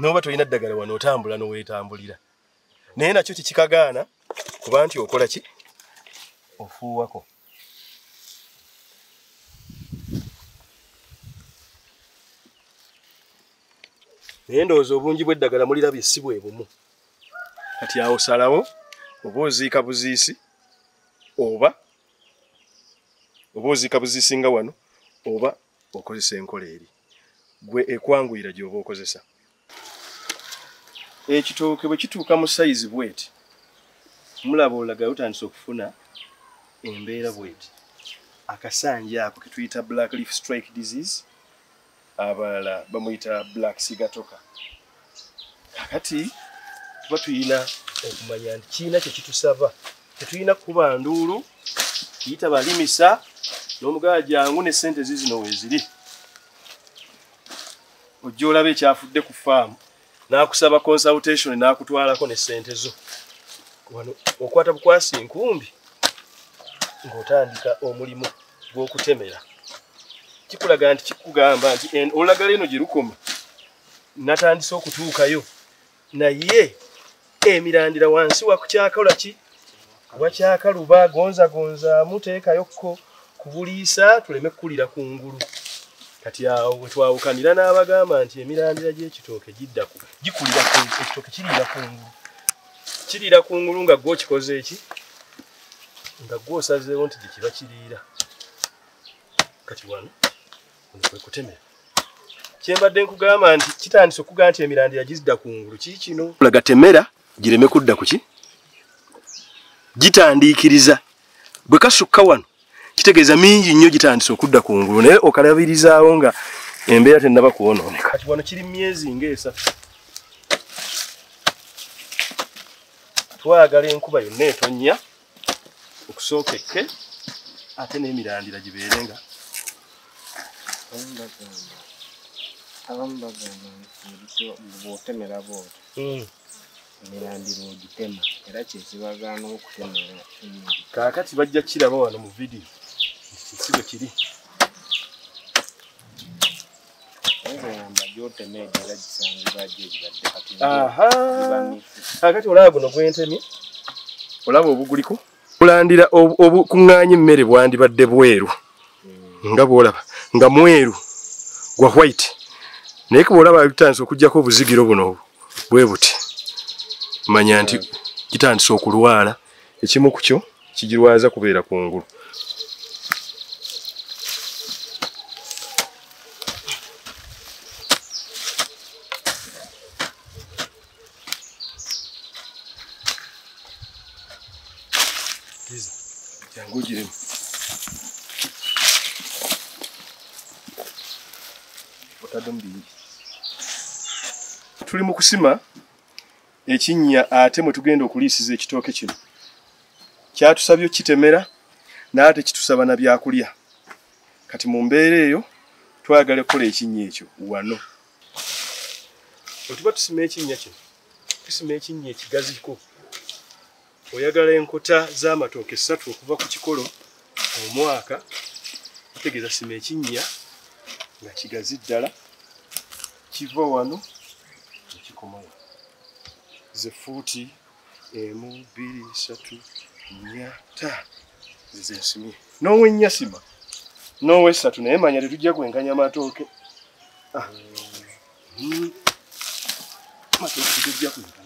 noba tolina ddagala wano otambula n'oweetambulira naye nakyo kikagaana kuba nti okola ki ofuuwako naye ndowooza obungi bw'eddagala mulirabye si bwe bumu kati awo salawo oba oziika buziisi oba oziika buziisi nga wano oba okozesa enkola eri gwe ekwanguyira gy'oba okozesa ekitooke bwe kituuka mu sayizi bweti mulaba olagala otandise okufuna embeera bweti akasanja ako ketuyita black leaf strike disease abalala bamuyita black sigatoka kakati tuba tuyina okumanya nti kiina kye kitusaba tetuyina kuba nduulu kiyita balimisa n'omugala jangu ne sente zizino weeziri ojja olaba ekyafudde ku faamu n'akusaba consultation n'akutwalako ne sente zo wano okwata bukwasi nkumbi ng'otandika omulimu gw'okutemera kikulaga nti kikugamba nti olulagala eno gye lukoma natandise okutuukayo naye emirandira wansi wakukyakola ki wakyakaluba gonzagonzaamu teekayokko kubuliisa tuleme kukulira kungulu kati awo wetwawukanira n'abagamba nti emirandira gy'ekitooke gikulira ekitooke kiriira kungulu nga gwe okikoze eki nga gwe osazeewo nti gye kiba kiriira kati wano kwe kutemera kyembadde nkugamba nti kitandise okugamba nti emirandira gizidda kungulu kiikino laga temera gireme kudda ku ki gitandiikiriza bwe kasukka wano kitegeeza mingi nnyo gitandise okudda kungulu naye okalabirizaawo nga embeera tennaba kuwonooneka kati wano kiri myezi ng'esatu twagala enkuba yonna etonnya okusookekke ate n'emirandira gibeere nga abamu bagamba nti bw'otemera bw'otyo emirandira ogitema era kyekibagaana okutemera ennyo kaakati bajja kiraba wano mu vidiyo kisi bwe kiri egamba gy'otemeedde era gisangibwa gye ebibadde kati kaakati olaba guno gwentemye olaba obuguliko kulandira obukuŋŋaanya emmere bwandibadde bweru nga bw'olaba nga mweru gwa white naye bw'olaba bitandise okugjako obuzigiro buno bwe buti manya nti kitandise okulwala ekimu ku kyo kigirwaza kubeera kungulu jangu giremu tuli mu kusima ekinnya ate mwe tugenda okuliisiza ekitooke kino kyatusabye kitemera n'ate kitusaba na byakulya kati mu mbeera eyo twagala kukola ekinnya ekyo wano otuba tusima ekinnya kino tusima ekinnya ekigaziko oyagala enkota z'amatooke 3 okuva ku kikolo omwaka kitegeeza sima ekinnya nga kigazi ddala kiva wano ekikomawo ze fuuti 1, 2, 3, 4, 5 zesimye n'ow'ennya sima n'ow'essatu naye manya tetujja kwenkanya matooke matooke tetujja kwenkanya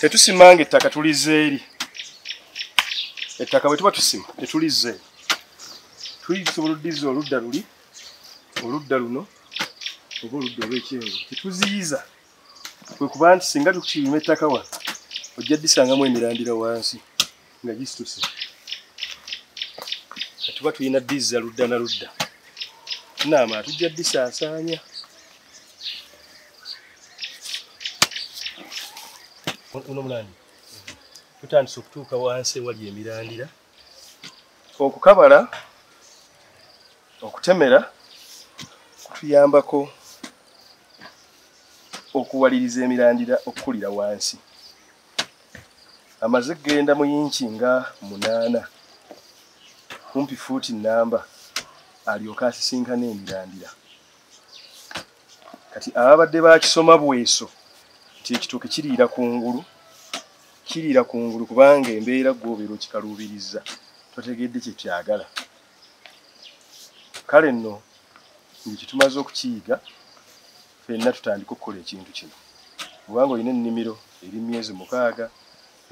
tetusimanga ettaka tulizze eri ettaka bwe tuba tusima tetulizze eri tulisobola oddiza oludda luli oludda luno oba oludda olw'ekyengo tetuziyiza kwe kuba nti singa tukirima ettaka wano ojja ddisangamu emirandira wansi nga gisituse katuba tulina ddiza ludda na ludda tunaamala tujja ddisaasaanya uno mulandi tutandise okutuuka wansi wali emirandira okukabala okutemera kutuyambako okuwaliriza emirandira okukulira wansi. Amaze genda mu yinki nga 8 kumpi fuuti namba alyoka asisinkana emirandira. Kati ababadde bakisoma bweso nti ekitooke kiriira kungulu kubanga embeera gw'obeera okikaluubiriza totegedde kye kyagala. Kale nno ng'ekyo tumaze okukiyiga ffenna tutandika okukola ekintu kino. Kubanga olina ennimiro eri myezi 6,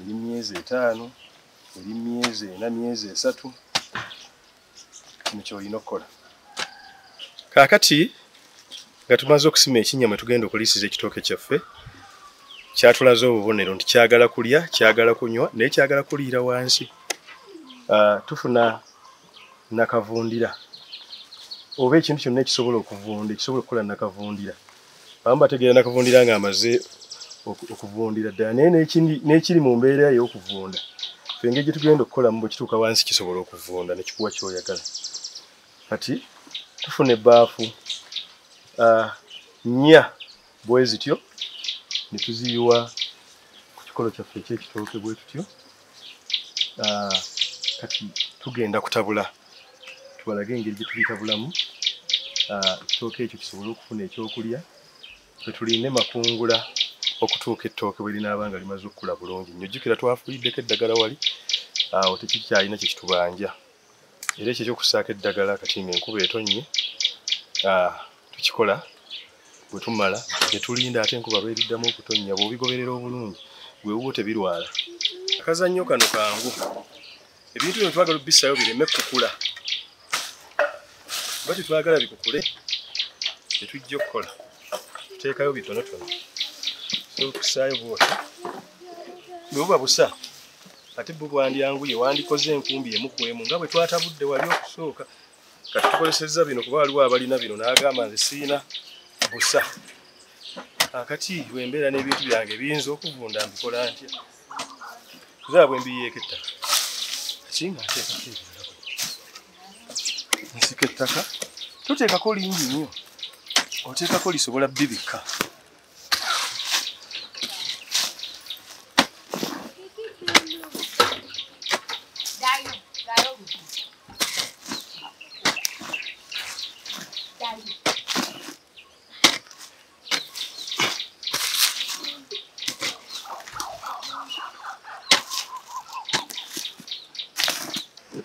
eri myezi 5, eri myezi 4, myezi 3, kino ky'olina okukola. Kaakati nga tumaze okusima ekinnya mwe tugenda okuliisiza ekitooke kyaffe, kyatulaze obubonero nti kyagala kulya, kyagala kunywa, naye kyagala kuliira wansi. Tufuna nakavundira oba ekintu kyonna ekisobola okuvunda, ekisobola okukola nakavundira. Abamu bategeera nakavundira ng'amaze okuvundira ddala, naye n'ekiri mu mbeera ey'okuvunda ffe engeri gye tugenda okukolamu bwe kituuka wansi kisobola okuvunda ne kikuwa ky'oyagala. Kati tufuna ebbaafu 4 bwe zityo ne tuziyiwa ku kikolo kyaffe eky'ekitooke bwe tutyo. Kati tugenda kutabula, tubalage engeri gye tulitabulamu ekitooke ekyo kisobole okufuna ekyokulya, ffe tulinde makungula okutuuka ettooke bwe linaaba nga limaze okukula bulungi nnyo. Jjukira twafuyiddeko eddagala wali, awo tekikyalina kye kitubanja. Era ekyo ekyokussaako eddagala kati ng'enkuba etonnye, tukikola bwe tumala ne tulinda ate enkuba lw'eriddamu okutonnya. Bw'obigoberera obulungi bwewuwo tebirwala. Akazannyo kano kangu. Ebintu bino twagala obbissayo bireme kukula. Bwe tetwagala bikukule, kye tujja okukola tuteekayo bitonotono. So okusaayo bw'otyo bwe buba busa ate bwe bwandyanguye wandikoze enkumbi emukwemu nga bwe twatabudde wali okusooka. Kati tukozesezza bino kuba waliwo abalina bino n'agamba nze siina busa. Akati bwe mbeera n'ebintu byange biyinza okuvunda mbikola ntya? Nzaba bwe mbiyeeko ettaka kati nga nteekako ebirala. Nsika ettaka toteekako lingi nnyo, oteekako lisobola bbibikka.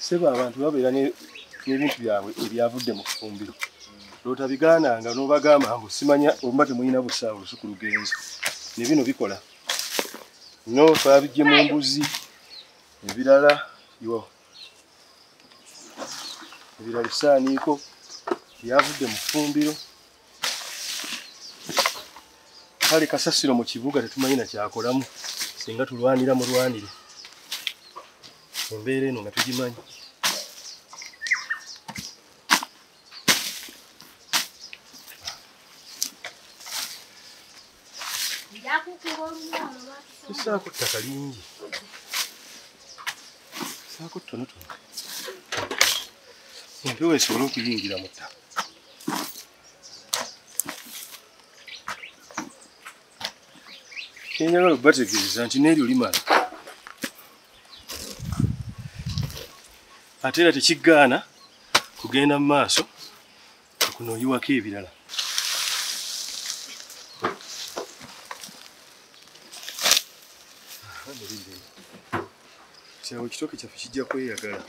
Seba abantu babeera n'ebintu byabwe ebyavudde mu ffumbiro. Lw'otabigaananga n'obagamba mbu simanya oba temulina busa olusuku lugenzi. Ne bino bikola. No twabijje mu mbuzi, ebirala bisaaniiko byavudde mu ffumbiro. Kale kasasiro mu kibuga tetumanyi na kyakolamu singa tulwanira mulwanire. Embeera eno nga tugimanyi. Tusaako ttaka lingi, tusaako ttonotono empewo esobole okuyingira mu ttaka. Kyenjagala obbategeeza nti n'eryo limala ate era tekiggaana kugenda mu maaso okunoyiwako ebirala. Kyawe ekitooke kyaffe kijja kweyagala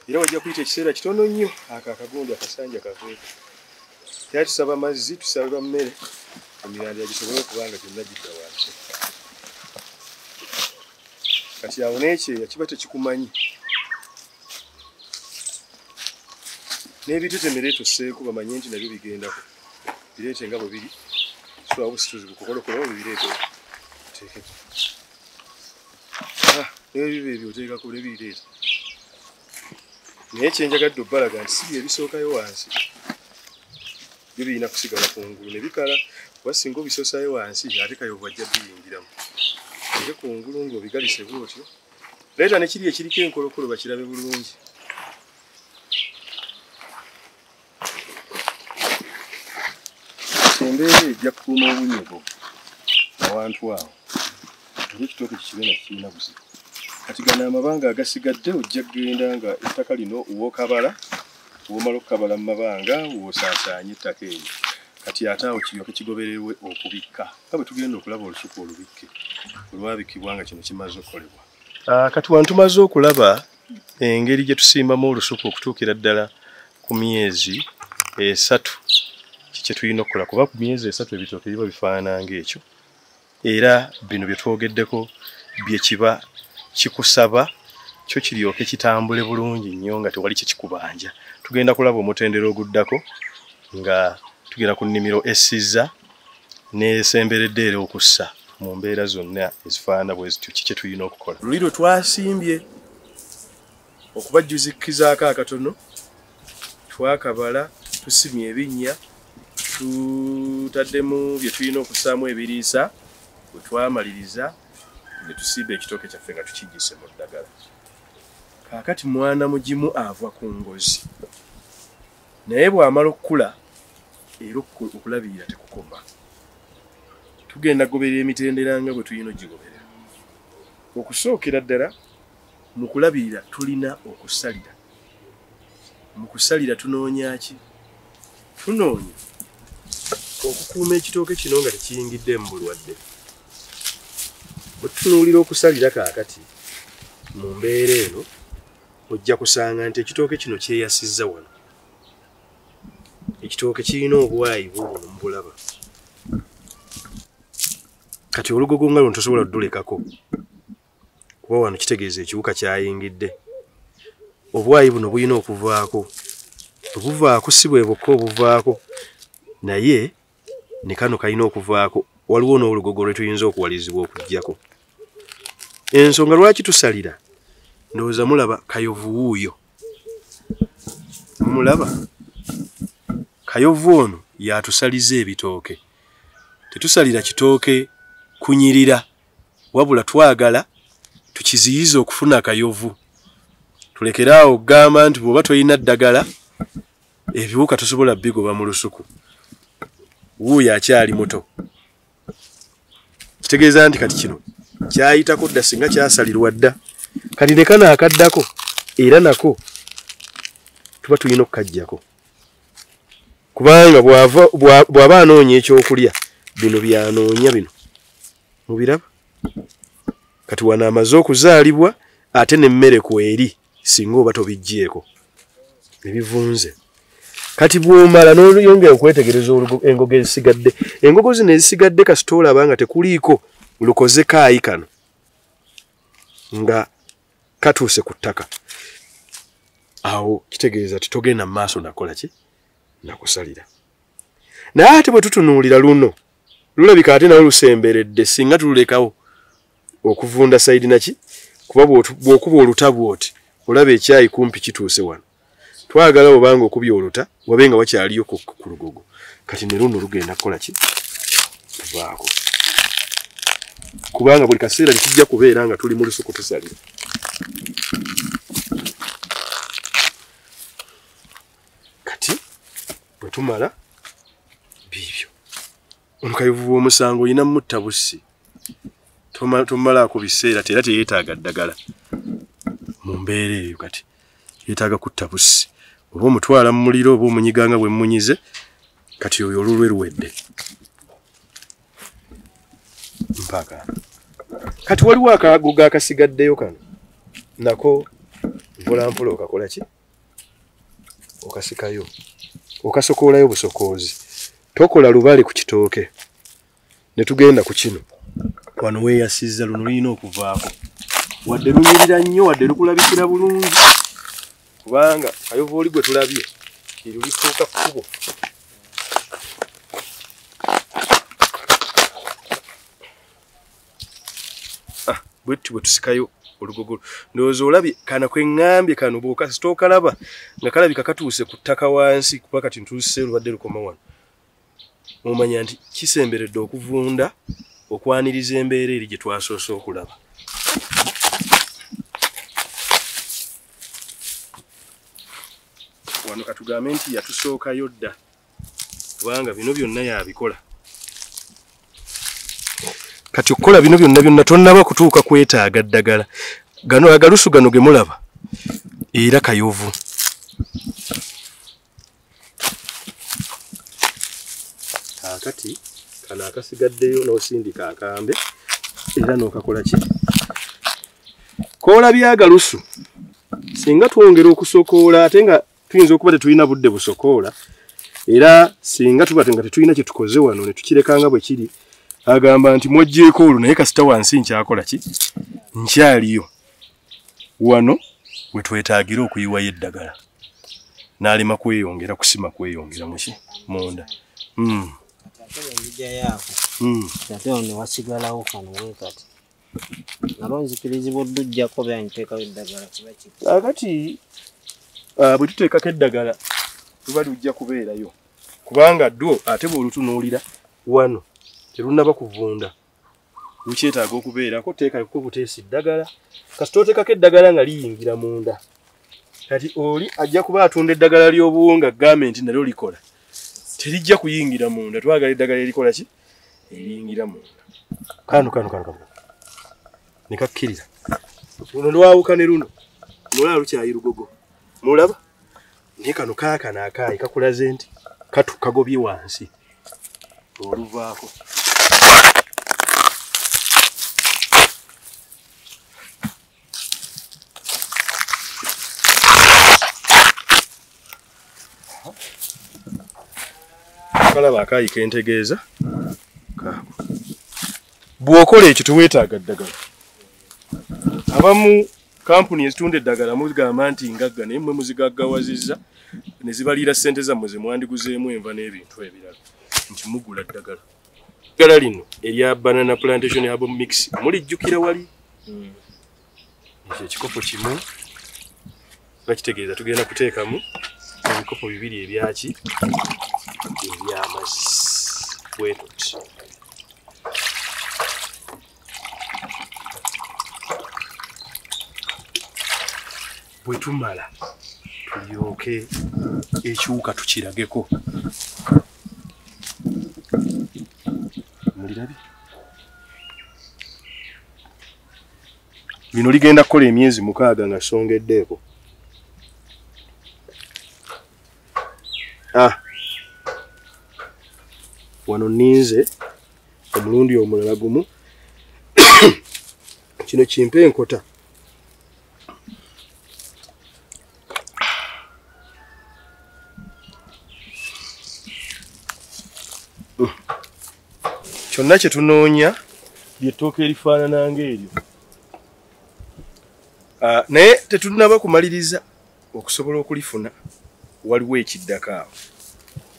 era wajja kuyita ekiseera kitono nnyo ako akagondi akasanja kaveeko. Era tusaba mazzi, tusaba mmere, emirandira gisobole okuba nga gyonna gidda wansi. Kati awo n'ekyeya kiba tekikumanyi. N'ebitetemere tosseeko bamanye nti nabyo bigendako. Bireete nga bwe biri. So awo situzi bukukolokola bibireete oteekeko. N'ebyo ebyo oteekako ne bireeta. Naye kyenjagadde obbalaga nti si bye bisookayo wansi. Byo birina kusigala kungulu ne bikala. Kuba singa obisoosayo wansi ate kayovu ajja biyingiramu. Ate kungulu ng'obigalise bw'otyo leeta ne kiri ekiriko enkolokolo bakirabe bulungi. Embeera ejja kukuuma obunyigo awantu awo ekitooke kikibe na kiina buzibu. Kati gano amabanga agasigadde ojja kugenda nga ettaka lino wookabala, womala okukabala mu mabanga woosaasaanye ettaka eryo. Kati ate awo kiryoke kigobererwe okubikka nga bwe tugenda okulaba olusuku olubikke olwabikibwa nga kino kimaze okukolebwa. Kati wano tumaze okulaba engeri gye tusimbamu olusuku okutuukira ddala ku myezi 3 kye tulina okukola, kuba ku myezi 3 ebitooke biba bifaanana ng'ekyo. Era bino bye twogeddeko bye kiba kikusaba kyo kiryoke kitambule bulungi nnyo nga tewali kye kikubanja. Tugenda kulaba omutendera oguddako nga tugenda ku nnimiro essizza n'esemberedde era okussa mu mbeera zonna ezifaanana bwe zityo kye tulina okukola. Luli lwe twasimbye okubajjuzikkizaako akatono, twakabala tusimye ebinnya, tutaddemu bye tulina okussaamu ebiriisa, bwe twamaliriza ne tusimba ekitooke kyaffe nga tukijjise mu ddagala. Kaakati mwana mugimu ava ku ngozi, naye bw'amala okkula era okulabirira tekukoma. Tugenda goberera emitendera nga bwe tulina ogigoberera. Okusookera ddala mu kulabirira tulina okusalira. Mu kusalira tunoonya ki? Tunoonya okukuuma ekitooke kino nga tekiyingidde mu bulwadde. Bwe tutunuulira okusalira kaakati mu mbeera eno ojja kusanga nti ekitooke kino kyeyasizza wano. Ekitooke kirina obwayi buno mbulaba. Kati olugogo nga luno tosobola ddulekako kuba wano kitegeeza ekiwuka kyayingidde. Obwayi buno bulina okuvaako. Obuvaako si bwe bwokka obuvaako, naye ne kano kalina okuvaako. Waliwo n'olugogo lwe tuyinza okuwalizibwa okuggyako. Ensonga lwaki tusalira, ndowooza mulaba kayovu wuuyo. Mulaba kayovu ono yatusaliza ebitooke. Tetusalira kitooke kunyirira, wabula twagala tukiziyiza okufuna kayovu. Tulekeraawo okugamba nti bw'oba tolina ddagala ebiwuka tosobola bigoba mu lusuku. Wuuyo akyali muto. Kitegeeza nti kati kino kyayitako dda singa kyasalirwa dda. Kati ne kano akaddako era nako tuba tulina okukaggyako. Kubanga bw'aba anoonya ekyokulya, bino byanoonya bino. Mubiraba? Kati wano amaze okuzaalibwa ate n'emmere kweri singa oba tobiggyeko. Ebivunze. Kati bw'omala n'oyongera okwetegereza engogo ezisigadde. Engogo zino ezisigadde kasita olaba nga tekuliiko lukoze kaayi kano nga katuuse ku ttaka. Awo kitegeeza titogenda mu maaso nakola ki? Nakusalira. Naye ate bwe tutunuulira luno, lulabika ate nawe lusemberedde singa tululekawo okuvunda sayidi naki? Kuba bw'okuba olutabu oti olaba ekyayi kumpi kituuse wano. Twagala obanga okubya oluta wabe nga wakyaliyo ku lugogo. Kati ne luno lugenda kukola ki? Kuvaako. Kubanga buli kaseera tekijja kubeera nga tuli mu lusuku tusalira. Kati bwe tumala biibyo. Omukayovu w'omusango olina mutta bussi. Tomalaako biseera era teyeetaaga ddagala. Mu mbeera eyo kati yeetaaga kutta bussi. Oba omutwala mu muliro oba omunyiganga bwe mmunyize, kati oyo olulwe luwedde. Mpaka. Kati waliwo akaguga akasigaddeyo kano. Nako mpola mpola okakola ki? Okasikayo. Okasokoolayo busokoozi. Tokola lubale ku kitooke. Ne tugenda ku kino. Wano weeyasizza luno lulina okuvaako. Wadde lunyirira nnyo, wadde lukulabikira bulungi. Kubanga kayovu oli gwe tulabye eryo lituuka kkubo. Bwe tusikayo olugogo. Ndowooza olabye kano kwe ŋŋambye kano bw'okasita okalaba nga kalabika katuuse ku ttaka wansi kuba kati ntuuse lubadde lukoma wano. Omanya nti kisemberedde okuvunda okwaniriza embeera eri gye twasoose okulaba. wano katugambe nti yatusookayo dda kubanga bino byonna yabikola kati okukola bino byonna tonnaba kutuuka kwetaaga ddagala gano agalusu gano ge mulaba era kayovu kakati kano akasigaddeyo n'osindika akambe era n'okakola ki koola byagalusu singa twongera okusokoola ate nga tuyinza okuba tetulina budde busokoola era singa tuba nga tetulina kye tukoze wano ne tukirekanga bwe kiri agamba nti mwoggyeko olwo naye kasita wansi nkyakola ki nkyaliyo wano we twetaagira okuyiwayo eddagala n'alema kweyongera kusima kweyongera muki munda ate ono wasigalawo kano wekati nalwo nzikirizibwa oddujjako byanteekawo eddagala kiba kiki akati bwe tuteekako eddagala luba lujja kubeerayo kubanga ddwo ate bw'olutunuulira wano terunaba kuvunda lukyetaaga okubeerako teekako buteesi ddagala kasita oteekako eddagala nga liyingira munda kati oli ajja kuba atunda eddagala ly'obuwunga gavumenti nalyo likola terijja kuyingira munda twagala eddagala erikola ki eriyingira munda kano nekakkirira luno lwawuka ne luno mulaba lukyayi lugogo mulaba naye kano kaakano akaayi kakulaze nti kagobye wansi oluvaako kalaba akaayi kentegeeza kaako bw'okola ekyo teweetaaga ddagala abamu kampuni ezitunda eddagala mugamba nti ngagga naye mmwe muzigaggawazizza ne zibaliira ssente zammwe ze mwandiguzeemu enva n'ebintu ebirala nti mugula ddagala eddagala lino erya banana plantation herbal mix mulijjukira wali ekyo ekikopo kimu bakitegeeza tugenda kuteekamu ebikopo bibiri ebyaki ebyamazzi bwetoti bwe tumala tulyoke ekiwuka tukirageko mulirabye bino ligenda kukola emyezi 6 nga songeddeeko wano ninze omulundi omulala gumu kino kimpe enkota kyonna kye tunoonya ly'ettooke erifaanana ng'eryo naye tetunaba kumaliriza okusobola okulifuna waliwo ekiddako awo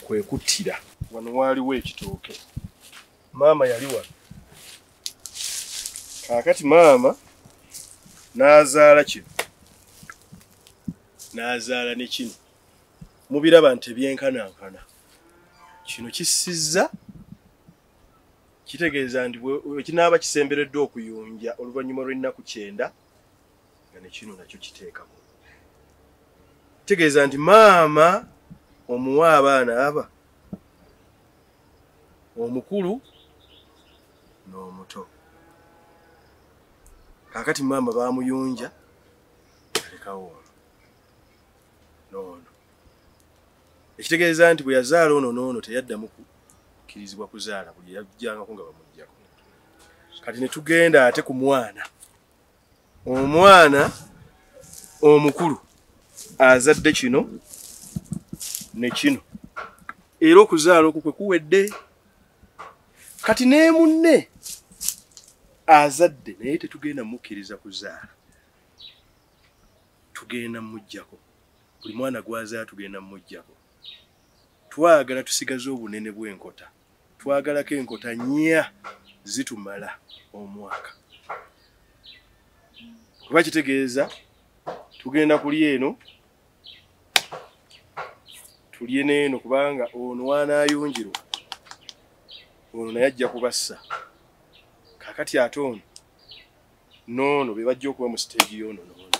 kwe kuttira wano waaliwo ekitooke maama yali wano kaakati maama n'azaala kino n'azaala ne kino mubiraba nti ebyenkanankana kino kissizza kitegeeza nti kinaaba kisembereddwa okuyonja oluvannyuma lw'ennaku 9 nga ne kino nakyo kiteekako kitegeeza nti maama omuwa abaana aba omukulu n'omuto kaakati maama baamuyonja alekawo noono ekitegeeza nti bwe yazaala ono noono teyaddamu kukirizibwa kuzaala buli yajjangako nga bamuggyako kati ne tugenda ate ku mwana omwana omukulu azadde kino ne kino era okuzaala okwo kwe kuwedde kati ne munne azadde naye tetugenda mukkiriza kuzaala tugenda mujjako buli mwana gwazaala tugenda mujjako twagala tusigaze obunene bw'enkota twagalako enkota 4 zitumala omwaka kuba kitegeeza tugenda kulya eno tulye n'eno kubanga ono wanaayunjirwa ono naye ajja kubassa kakati ate ono noono be bajja okuba mu siteegi y'ono noono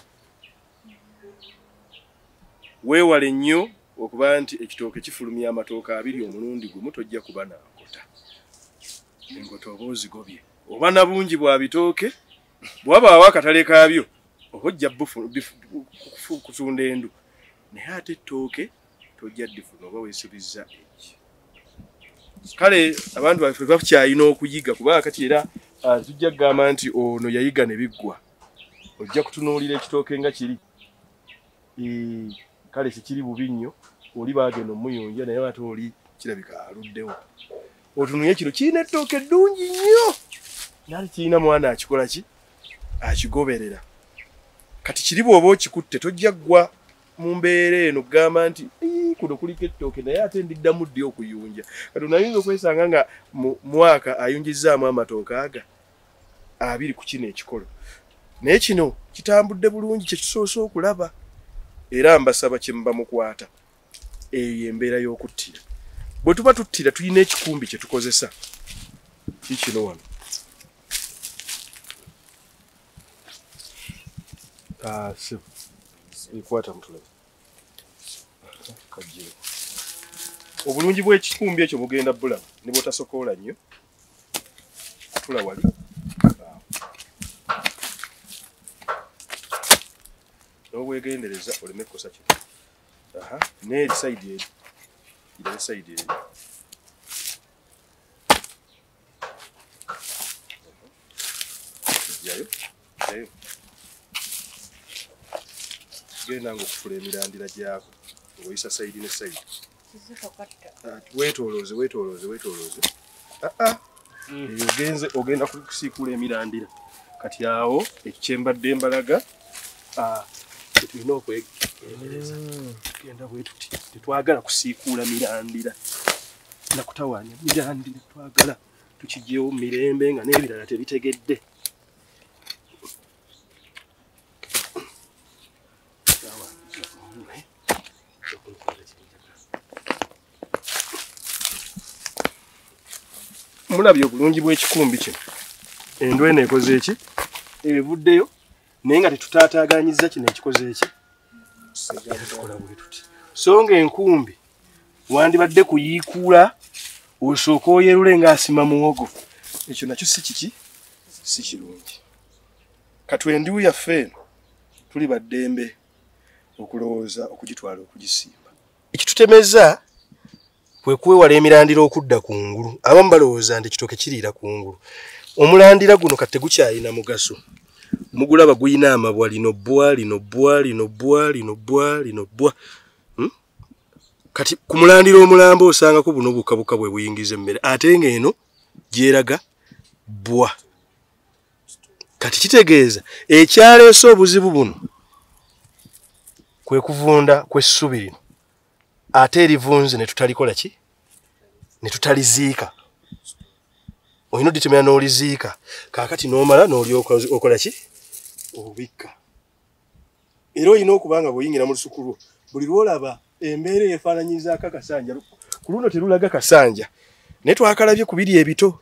weewale nnyo okuba nti ekitooke kifulumya amatooke abiri omulundi gumu tojja kuba nankota. Enkota oba ozigobye oba na bungi bwa bitooke bwabaawo akatale kaabyo oba ojja kutunda endu naye ate ettooke tojja ddifuna oba weesubizza eki. Kale abantu baffe bakyalina okuyiga kuba kati era tujja kugamba nti ono yayiga ne biggwa. Ojja kutunuulira ekitooke nga kiri. Kale kikiri bubi nnyo oli baagenda omuyonja naye ate oli kirabika aluddewo. Otunuye kino kirina ettooke ddungi nnyo naye kirina mwana akikola ki akigoberera. Kati kiri bw'oba okikutte tojja ggwa mu mbeera eno kugamba nti kuno kuliko ettooke naye ate ndiddamu ddi okuyunja. Kati onayinza okwesanga nga mu mwaka ayunjizzaamu amatooke aga 2 ku kino ekikolo. Naye kino kitambudde bulungi kye kisoose okulaba. Era mbasaba kye mba mukwata eyo embeera y'okuttira. Bwe tuba tuttira tulina ekikumbi kye tukozesa. Kikino wano. Ikwata mutulabe. Kajje. Obulungi bw'ekikumbi ekyo bugenda bulaba ne bw'otasokoola nnyo. Tula wali. N'obwegendereza oleme kukosa kino. N'eri sayidi eri. Irabe sayidi eri. Jayo. Jayo. Genda ng'okufula emirandira gyako. Oyisa sayidi ne sayidi. Weetoolooze. Ogenda kusiikula emirandira. Kati awo ekyembadde mbalaga tulina okwegendereza. Tugenda bwe tuti tetwagala kusiikuula mirandira nakutawaanya mirandira, twagala tukigyewo mirembe nga n'ebirala tebitegedde. Mulabye obulungi bw'ekikumbi kino. Endwe neekoze eki evuddeyo naye nga tetutaataaganyizza kino ekikoze eki. Tukola bwe tuti. So ng'enkumbi wandibadde kuyiikuula osooka oyerule ng'asima muwogo. Ekyo nakyo si kiki? Si kirungi. Katwendiwu yaffe eno tuli baddembe okulowooza okugitwala okugisimba. Ekitutemeza kwe kwewala emirandira okudda ku ngulu. Abamu balowooza nti ekitooke kiriira ku ngulu. Omulandira guno kati tegukyalina mugaso. Mugulaba guyina amabwa lino bbwa. Kati ku mulandira omulamba osangako buno bukabuka bwe buyingiza emmere. Ate ng'eno gyeraga bbwa. Kati kitegeeza ekyaleese obuzibu buno kwe kuvunda kw'essubi lino. Ate erivunze ne tutalikola ki? Ne tutaliziika. Oyina oditemera n'oliziika. Kaakati n'omala n'olyoka okola ki? Obikka. Era olina okuba nga bw'oyingira mu lusuku lwo buli lw'olaba embeera eyeefaananyizaako akasanja. Ku luno terulaga kasanja. Naye twakalabye ku biri ebito.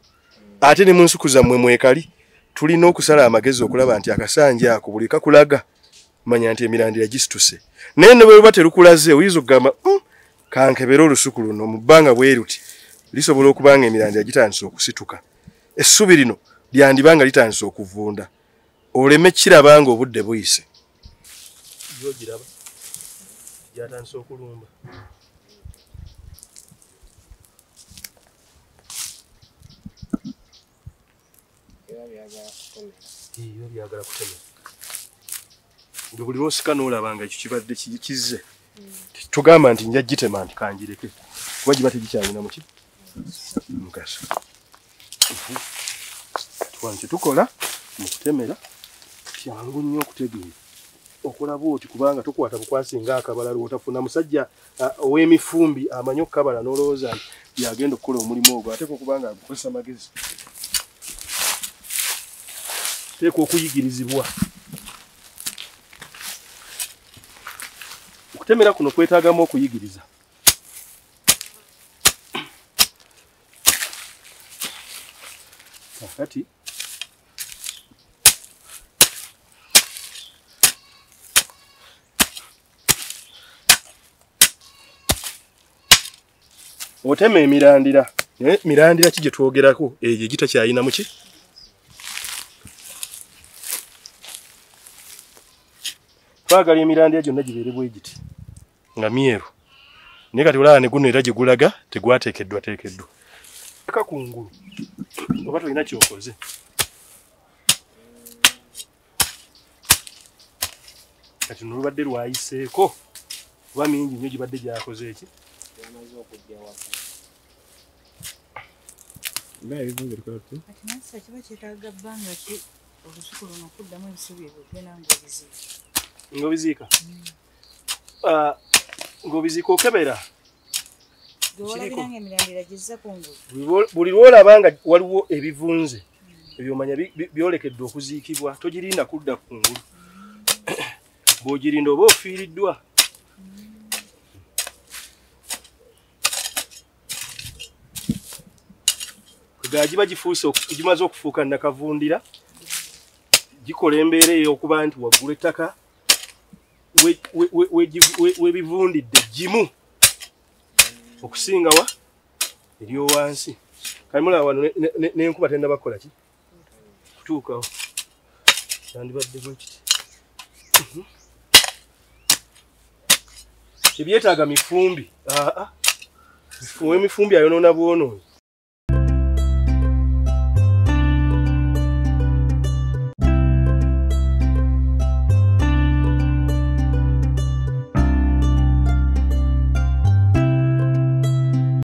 Ate ne mu nsuku zammwe mwekali. Tulina okusala amagezi okulaba nti akasanja ako buli kakulaga manya nti emirandira gisituse. Naye ne bwe luba terukulaze oyinza okugamba kankebera olusuku luno mu bbanga bwe luti lisobola okuba nga emirandira gitandise okusituka. Essubi lino lyandibanga litandise okuvunda. Oleme kiraba nga obudde buyise. Yo giraba. Yatandise okulumba. Iyo byagala kutemera. Buli lw'osika n'olaba nga ekyo kibadde kizze. Tugamba nti nja gitema nti kanjireke. Kuba giba tegikyalina muki? Mugaso. Kye tukola mu kutemera kyangu nnyo okutegeera. Okulaba oti kubanga tukwata bukwasi ng'akabala lw'otafuna musajja ow'emifumbi amanyi okukabala n'olowooza nti yagenda okukola omulimu ogwo ate kubanga agukozesa magezi. Teeka okuyigirizibwa. Okutemera kuno kwetaagamu okuyigiriza. Kakati otema emirandira mirandira ki gye twogerako eyo gitakyayina muki twagala emirandira gyonna gibeere bwe giti nga myeru naye kati olaba ne guno era gye gulaga tegwateekeddwa eka kungulu oba tolina kyokoze kati nolubadde lwayiseeko kuba mingi nnyo gibadde gyakoze eki kiba kyetaaga bbanga ki olusuku luno okuddamu ebisubi ebyo gena ng'obiziika ng'obiziika okebera gewolabiranga emirandira gizza kungulu buli lwolaba nga waliwo ebivunze ebyomanya byolekedde okuziikibwa togirinda kudda kungulu bw'ogirinda oba ofiiriddwa gaa giba gimaze okufuuka nakavundira gikola embeera ey'okuba nti waggulu ettaka webivundidde gimu okusingawa eryowansi kalimulaba wano n'enkuba tennabakola ki kutuukawo yandibadde bwe kiti tebyetaaga mifumbi emifumbi ayonoona bwonoonyi